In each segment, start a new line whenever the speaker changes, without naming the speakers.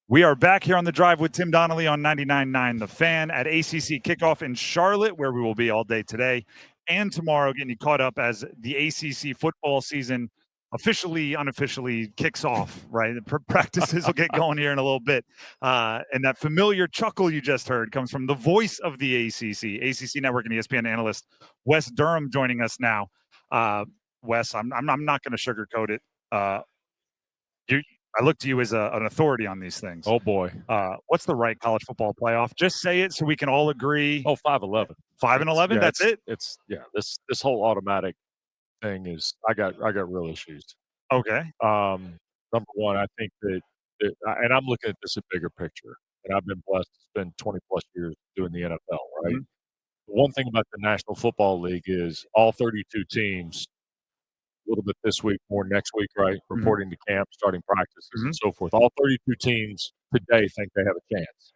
We are back here on the drive with Tim Donnelly on 99.9 The Fan at ACC Kickoff in Charlotte, where we will be all day today and tomorrow, getting you caught up as the ACC football season unofficially kicks off, right? The practices will get going here in a little bit. And that familiar chuckle you just heard comes from the voice of the ACC Network and ESPN analyst, Wes Durham, joining us now. Wes, I'm not going to sugarcoat it. I look to you as an authority on these things.
Oh, boy.
What's the right college football playoff? Just say it so we can all agree.
Oh, 5-11.
5-11?
Yeah,
that's it?
This whole automatic thing is – I got real issues.
Okay.
Number one, I think that and I'm looking at this a bigger picture, and I've been blessed to spend 20-plus years doing the NFL, right?
Mm-hmm.
One thing about the National Football League is all 32 teams – a little bit this week, more next week, right? Reporting to camp, starting practices, and so forth. All 32 teams today think they have a chance.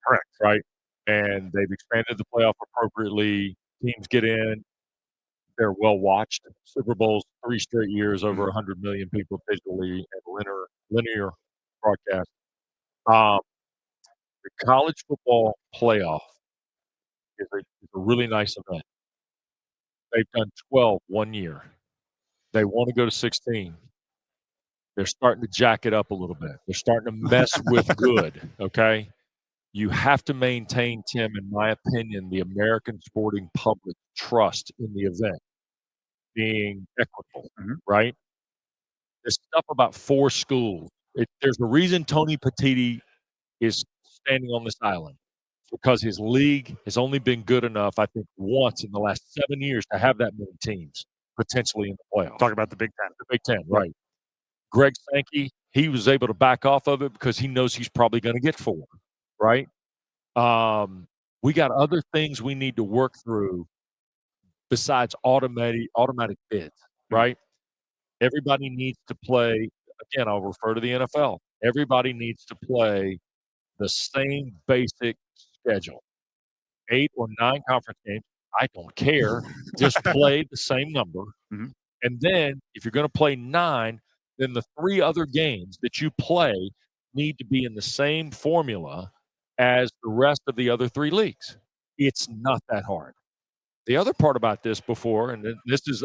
Correct.
Right? And they've expanded the playoff appropriately. Teams get in. They're well watched. Super Bowls 3 straight years, over 100 million people digitally and linear broadcast. The college football playoff is a really nice event. They've done 12 one year. They want to go to 16. They're starting to jack it up a little bit. They're starting to mess with good, okay? You have to maintain, Tim, in my opinion, the American sporting public trust in the event being equitable, right? There's stuff about 4 schools. There's a reason Tony Petitti is standing on this island. It's because his league has only been good enough, I think, once in the last 7 years to have that many teams potentially in the playoffs.
Talk about the Big Ten.
The Big Ten, right. Greg Sankey, he was able to back off of it because he knows he's probably going to get 4, right? We got other things we need to work through besides automatic bids, right? Everybody needs to play, again, I'll refer to the NFL. Everybody needs to play the same basic schedule. 8 or 9 conference games. I don't care. Just play the same number. And then if you're going to play 9, then the 3 other games that you play need to be in the same formula as the rest of the other 3 leagues. It's not that hard. The other part about this before, and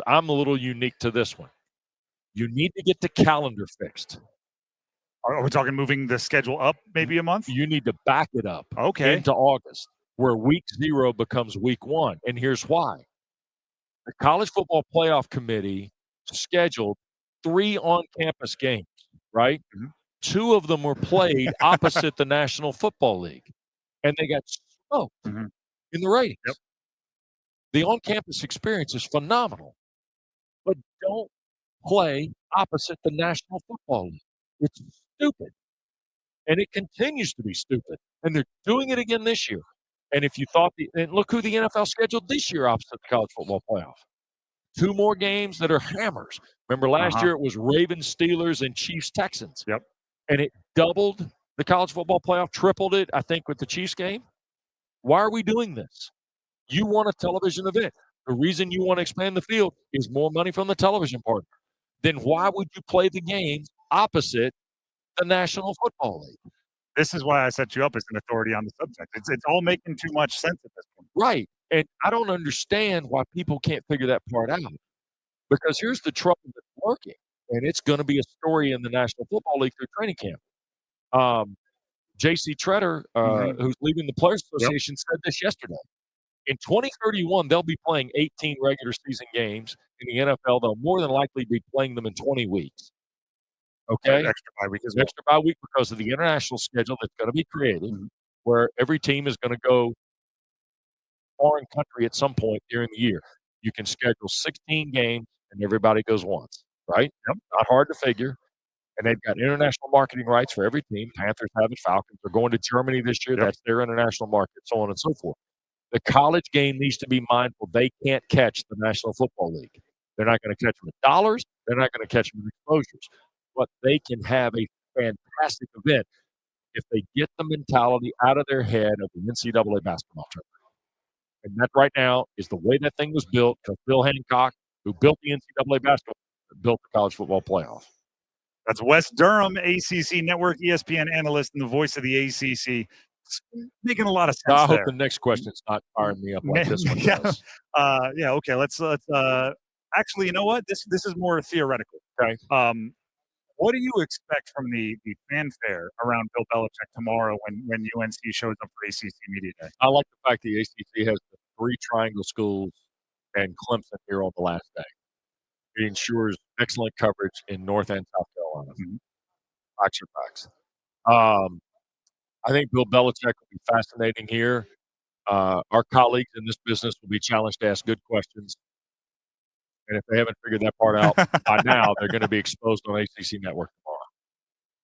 I'm a little unique to this one. You need to get the calendar fixed.
Are we talking moving the schedule up maybe a month?
You need to back it up
into
August, where week 0 becomes week 1. And here's why. The College Football Playoff Committee scheduled 3 on-campus games, right? 2 of them were played opposite the National Football League, and they got smoked in the ratings. The on-campus experience is phenomenal, but don't play opposite the National Football League. It's stupid, and it continues to be stupid, and they're doing it again this year. And if you thought and look who the NFL scheduled this year opposite the college football playoff. 2 more games that are hammers. Remember last year it was Ravens, Steelers, and Chiefs, Texans. And it doubled the college football playoff, tripled it, I think, with the Chiefs game. Why are we doing this? You want a television event. The reason you want to expand the field is more money from the television partner. Then why would you play the games opposite the National Football League?
This is why I set you up as an authority on the subject. It's all making too much sense at this point.
Right. And I don't understand why people can't figure that part out. Because here's the trouble that's working, and it's going to be a story in the National Football League through training camp. J.C. Treader, who's leading the Players Association, said this yesterday. In 2031, they'll be playing 18 regular season games in the NFL. They'll more than likely be playing them in 20 weeks. Okay?
Extra bye week as well.
Extra bye week because of the international schedule that's going to be created, where every team is going to go foreign country at some point during the year. You can schedule 16 games, and everybody goes once, right? Not hard to figure. And they've got international marketing rights for every team. Panthers have it. Falcons are going to Germany this year. That's their international market, so on and so forth. The college game needs to be mindful. They can't catch the National Football League. They're not going to catch them with dollars. They're not going to catch them with exposures. But they can have a fantastic event if they get the mentality out of their head of the NCAA basketball tournament. And that right now is the way that thing was built because Bill Hancock, who built the NCAA basketball, built the college football playoff.
That's Wes Durham, ACC Network, ESPN analyst, and the voice of the ACC. It's making a lot of sense
I hope
there.
the next question's not firing me up like this one
Yeah.
does.
Yeah. Okay. Let's. Actually, you know what? This is more theoretical.
Okay.
What do you expect from the fanfare around Bill Belichick tomorrow when UNC shows up for ACC Media Day?
I like the fact the ACC has the 3 triangle schools and Clemson here on the last day. It ensures excellent coverage in North and South Carolina.
Mhm.
Facts are facts. I think Bill Belichick will be fascinating here. Our colleagues in this business will be challenged to ask good questions. And if they haven't figured that part out by now, they're going to be exposed on ACC Network tomorrow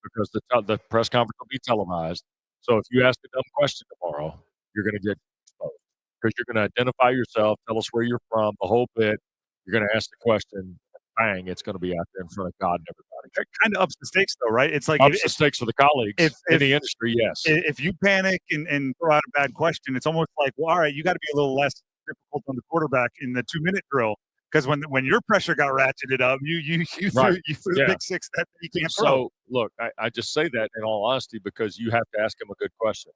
because the press conference will be televised. So if you ask a dumb question tomorrow, you're going to get exposed because you're going to identify yourself, tell us where you're from, the whole bit. You're going to ask the question, and bang, it's going to be out there in front of God and everybody.
It kind of ups the stakes, though, right? It's like
Ups the stakes for the colleagues in the industry, yes.
If you panic and throw out a bad question, it's almost like, well, all right, you got to be a little less difficult on the quarterback in the 2-minute drill. Because when your pressure got ratcheted up, you threw the big six that you can't throw.
So look, I just say that in all honesty because you have to ask him a good question,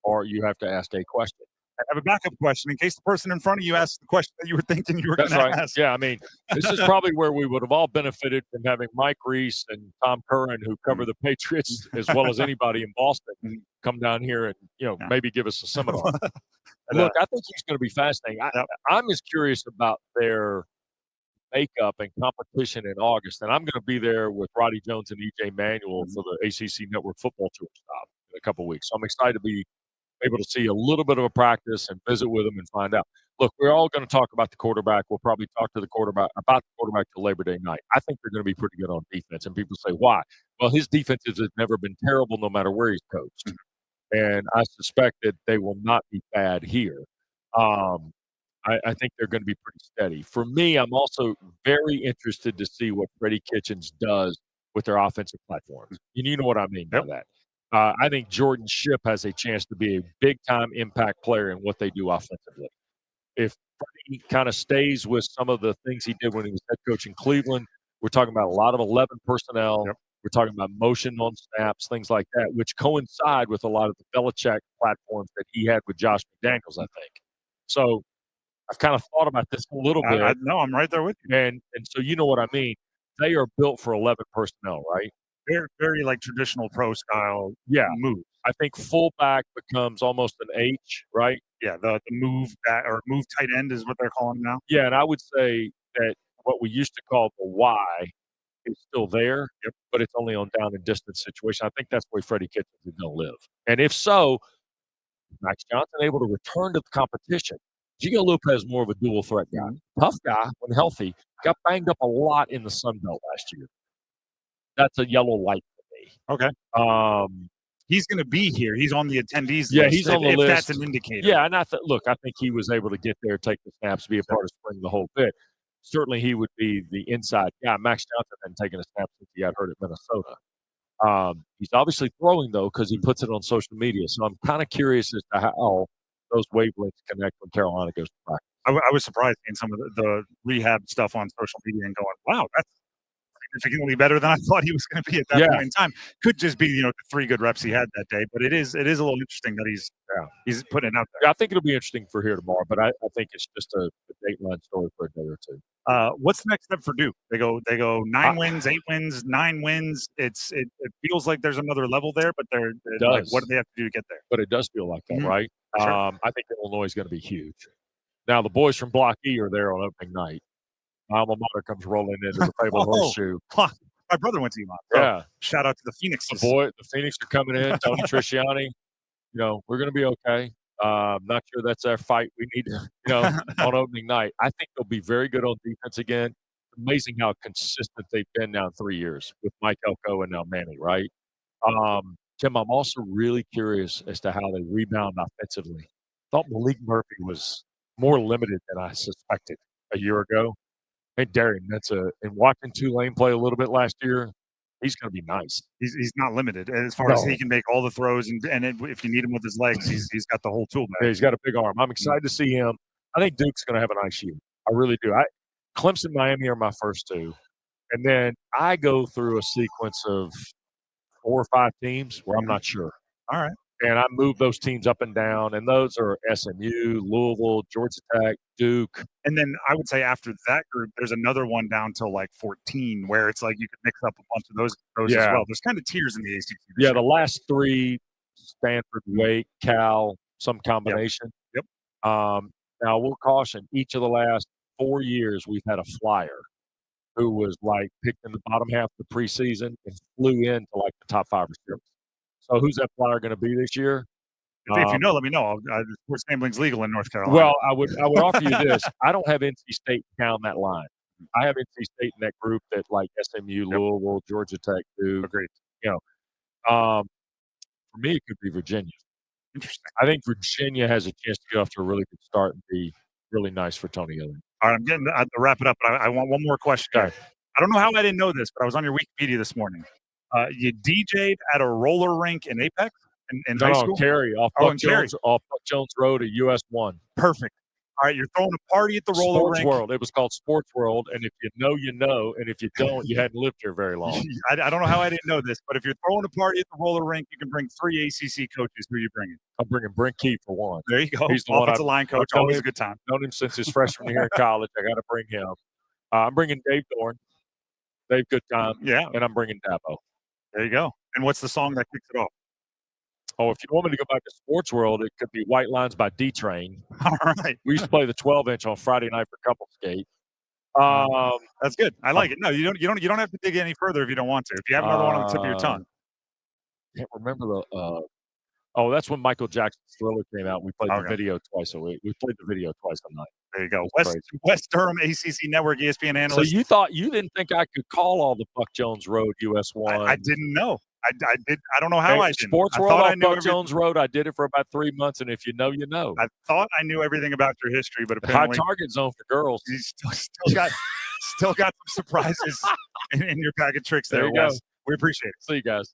or you have to ask a question.
I have a backup question in case the person in front of you asks the question that you were thinking you were going to ask.
Yeah, I mean, this is probably where we would have all benefited from having Mike Reese and Tom Curran, who cover the Patriots as well as anybody in Boston, come down here and maybe give us a seminar. Look, I think he's going to be fascinating. I'm as curious about their makeup and competition in August, and I'm going to be there with Roddy Jones and EJ Manuel for the ACC Network football tour stop in a couple of weeks. So I'm excited to be able to see a little bit of a practice and visit with them and find out. Look, we're all going to talk about the quarterback. We'll probably talk to the quarterback about the quarterback till Labor Day night. I think they're going to be pretty good on defense, and people say, why? Well, his defenses have never been terrible no matter where he's coached, and I suspect that they will not be bad here. I think they're going to be pretty steady. For me, I'm also very interested to see what Freddie Kitchens does with their offensive platforms. You know what I mean by that. I think Jordan Shipp has a chance to be a big-time impact player in what they do offensively. If Freddie kind of stays with some of the things he did when he was head coach in Cleveland, we're talking about a lot of 11 personnel. We're talking about motion on snaps, things like that, which coincide with a lot of the Belichick platforms that he had with Josh McDaniels, I think. So I've kind of thought about this a little bit.
No, I'm right there with you.
And so you know what I mean. They are built for 11 personnel, right?
Very, very like traditional pro style move.
I think fullback becomes almost an H, right?
Yeah, the move back or move tight end is what they're calling now.
Yeah, and I would say that what we used to call the Y is still there, but it's only on down and distance situation. I think that's where Freddie Kitchens is going to live. And if so, Max Johnson able to return to the competition. Giga Lopez more of a dual threat guy. Tough guy when healthy. Got banged up a lot in the Sun Belt last year. That's a yellow light for me.
Okay. He's going to be here. He's on the attendees list.
Yeah, he's on the list.
That's an indicator.
Yeah, and I think he was able to get there, take the snaps, be a part of spring the whole bit. Certainly he would be the inside guy. Max Johnson hadn't taken a snap since he got hurt at Minnesota. He's obviously throwing, though, because he puts it on social media. So I'm kind of curious as to how those wavelengths connect when Carolina goes to practice.
I was surprised in some of the rehab stuff on social media and going, wow, that's significantly better than I thought he was going to be at that point in time. Could just be, the 3 good reps he had that day, but it is a little interesting that he's putting it out there.
Yeah, I think it'll be interesting for here tomorrow, but I think it's just a Dateline story for a day or two.
What's the next step for Duke? They go 9 wins, 8 wins, 9 wins. It feels like there's another level there, but like, what do they have to do to get there?
But it does feel like that, right?
Sure.
I think Illinois is going to be huge. Now the boys from Block E are there on opening night. My alma mater comes rolling into the Fable Horseshoe.
My brother went to UMass.
Yeah.
Shout out to the Phoenixes.
The Phoenix are coming in. Tony Trisciani. We're going to be okay. Not sure that's our fight we need to, on opening night. I think they'll be very good on defense again. Amazing how consistent they've been now in 3 years with Mike Elko and now Manny, right? Tim, I'm also really curious as to how they rebound offensively. Thought Malik Murphy was more limited than I suspected a year ago. Hey, Doeren, and watching Tulane play a little bit last year, he's going to be nice.
He's not limited as far as he can make all the throws, and if you need him with his legs, he's got the whole tool bag.
Yeah, he's got a big arm. I'm excited to see him. I think Duke's going to have a nice year. I really do. Clemson, Miami are my first 2, And then I go through a sequence of 4 or 5 teams where I'm not sure.
All right.
And I move those teams up and down, and those are SMU, Louisville, Georgia Tech, Duke.
And then I would say after that group, there's another one down till like 14, where it's like you could mix up a bunch of those as well. There's kind of tiers in the ACC.
Yeah, the last 3, Stanford, Wake, Cal, some combination.
Yep.
Now, we'll caution, each of the last 4 years, we've had a flyer who was, like, picked in the bottom half of the preseason and flew into, like, the top 5 or 6. So who's that flyer going to be this year?
If you know, let me know. Sports gambling's legal in North Carolina.
Well, I would offer you this. I don't have NC State down that line. I have NC State in that group that, like, SMU, Louisville, Georgia Tech, Duke.
Agreed.
You know, for me, it could be Virginia.
Interesting.
I think Virginia has a chance to get off to a really good start and be really nice for Tony Elliott.
All right, I'm getting to wrap it up, but I want one more question.
Okay.
I don't know how I didn't know this, but I was on your Wikipedia this morning. You DJ'd at a roller rink in Apex in high school?
Cary, off Buck Jones Road at US 1.
Perfect. All right, you're throwing a party at the roller rink.
Sports World. It was called Sports World, and if you know, you know, and if you don't, you hadn't lived here very long.
I don't know how I didn't know this, but if you're throwing a party at the roller rink, you can bring 3 ACC coaches. Who are you bringing?
I'm bringing Brent Key for one.
There you go.
He's the
offensive line coach. Always a good time.
Known him since his freshman year in college. I got to bring him. I'm bringing Dave Doeren. Dave Goodtime.
Yeah.
And I'm bringing Dabo.
There you go. And what's the song that kicks it off?
Oh, if you want me to go back to Sports World, it could be White Lines by D-Train.
All right.
We used to play the 12-inch on Friday night for couple skate.
That's good. I like it. No, you don't have to dig any further if you don't want to. If you have another one on the tip of your tongue.
Can't remember the that's when Michael Jackson's Thriller came out. We played the video twice a week. We played the video twice a night.
There you go. Wes Durham, ACC Network, ESPN analyst.
So you didn't think I could call all the Buck Jones Road US 1?
I didn't know. I did. I don't know how I did.
Sports World on Buck Jones Road. I did it for about 3 months, and if you know, you know.
I thought I knew everything about your history, but apparently
high target zone for girls.
You still got some surprises in your bag of tricks there,
Wes.
We appreciate it.
See you guys.